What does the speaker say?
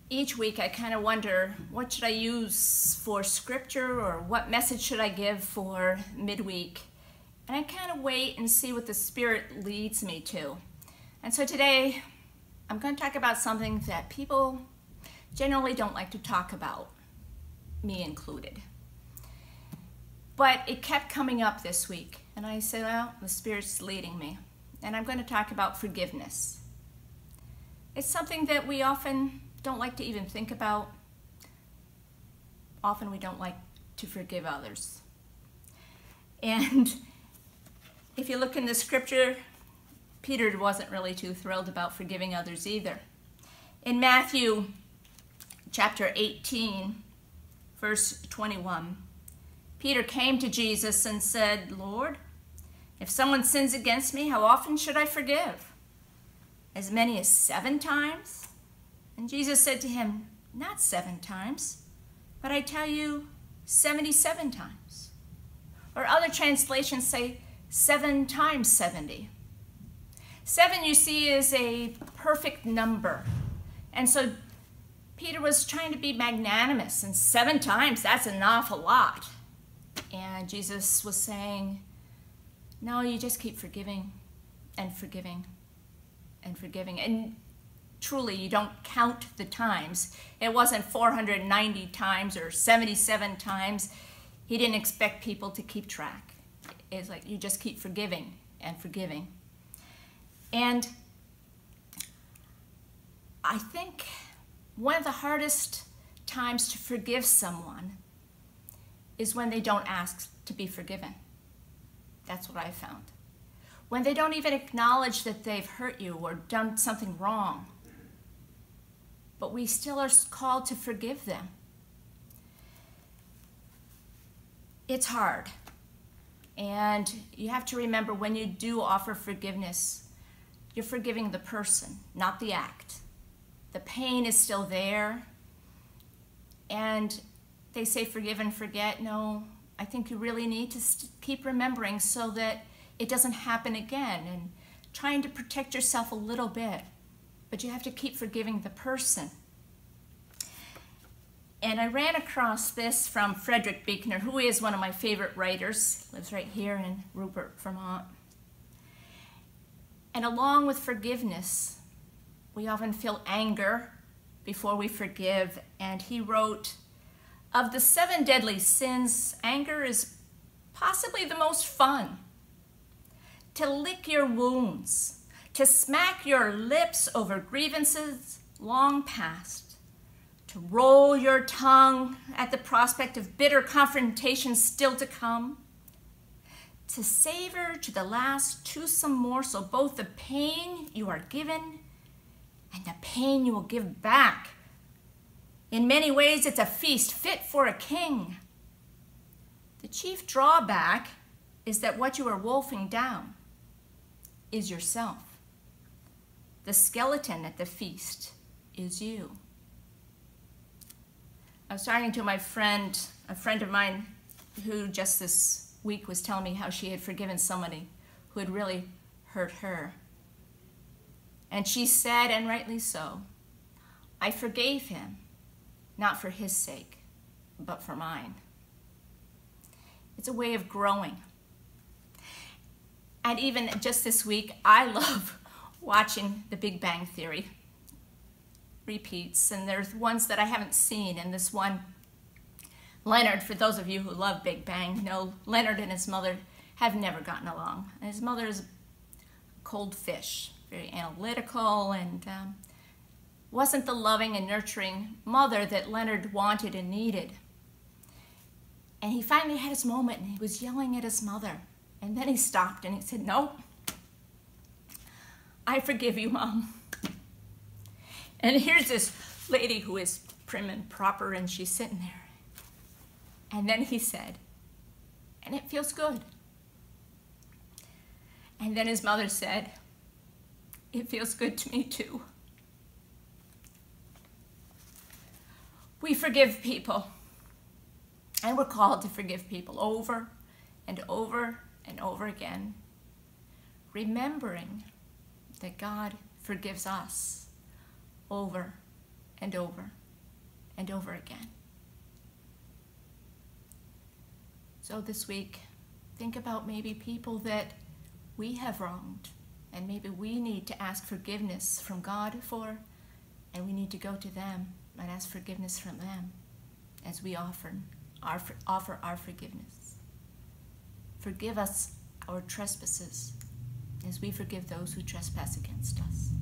each week I kind of wonder, what should I use for scripture, or what message should I give for midweek? And I kind of wait and see what the Spirit leads me to. And so today I'm going to talk about something that people generally don't like to talk about, me included. But it kept coming up this week, and I said, well, the Spirit's leading me. And I'm going to talk about forgiveness. It's something that we often don't like to even think about. Often we don't like to forgive others. And if you look in the scripture, Peter wasn't really too thrilled about forgiving others either. In Matthew chapter 18, verse 21, Peter came to Jesus and said, Lord, if someone sins against me, how often should I forgive? As many as 7 times? And Jesus said to him, not 7 times, but I tell you 77 times. Or other translations say 7 times 70. 7, you see, is a perfect number. And so Peter was trying to be magnanimous, and 7 times, that's an awful lot. And Jesus was saying, no, you just keep forgiving and forgiving and forgiving. And truly, you don't count the times. It wasn't 490 times or 77 times. He didn't expect people to keep track. It's like you just keep forgiving and forgiving. And I think one of the hardest times to forgive someone is when they don't ask to be forgiven. That's what I found. When they don't even acknowledge that they've hurt you or done something wrong, but we still are called to forgive them. It's hard. And you have to remember, when you do offer forgiveness, you're forgiving the person, not the act. The pain is still there. And they say forgive and forget. No, I think you really need to keep remembering so that it doesn't happen again, and trying to protect yourself a little bit. But you have to keep forgiving the person. And I ran across this from Frederick Buechner, who is one of my favorite writers, lives right here in Rupert, Vermont. And along with forgiveness, we often feel anger before we forgive. And he wrote, of the 7 deadly sins, anger is possibly the most fun. To lick your wounds, to smack your lips over grievances long past, to roll your tongue at the prospect of bitter confrontations still to come, to savor to the last toothsome morsel both the pain you are given and the pain you will give back. In many ways, it's a feast fit for a king. The chief drawback is that what you are wolfing down is yourself. The skeleton at the feast is you. I was talking to my friend, a friend of mine, who just this week was telling me how she had forgiven somebody who had really hurt her. And she said, and rightly so, I forgave him, not for his sake, but for mine. It's a way of growing. And even just this week, I love watching The Big Bang Theory repeats, and there's ones that I haven't seen. And this one, Leonard, for those of you who love Big Bang, know Leonard and his mother have never gotten along. And his mother is a cold fish, very analytical, and wasn't the loving and nurturing mother that Leonard wanted and needed. And he finally had his moment, and he was yelling at his mother. And then he stopped and he said, no, I forgive you, Mom. And here's this lady who is prim and proper, and she's sitting there. And then he said, and it feels good. And then his mother said, it feels good to me too. We forgive people, and we're called to forgive people over and over and over again, remembering that God forgives us over and over and over again. So this week, think about maybe people that we have wronged, and maybe we need to ask forgiveness from God for, and we need to go to them and ask forgiveness from them as we offer our forgiveness. Forgive us our trespasses as we forgive those who trespass against us.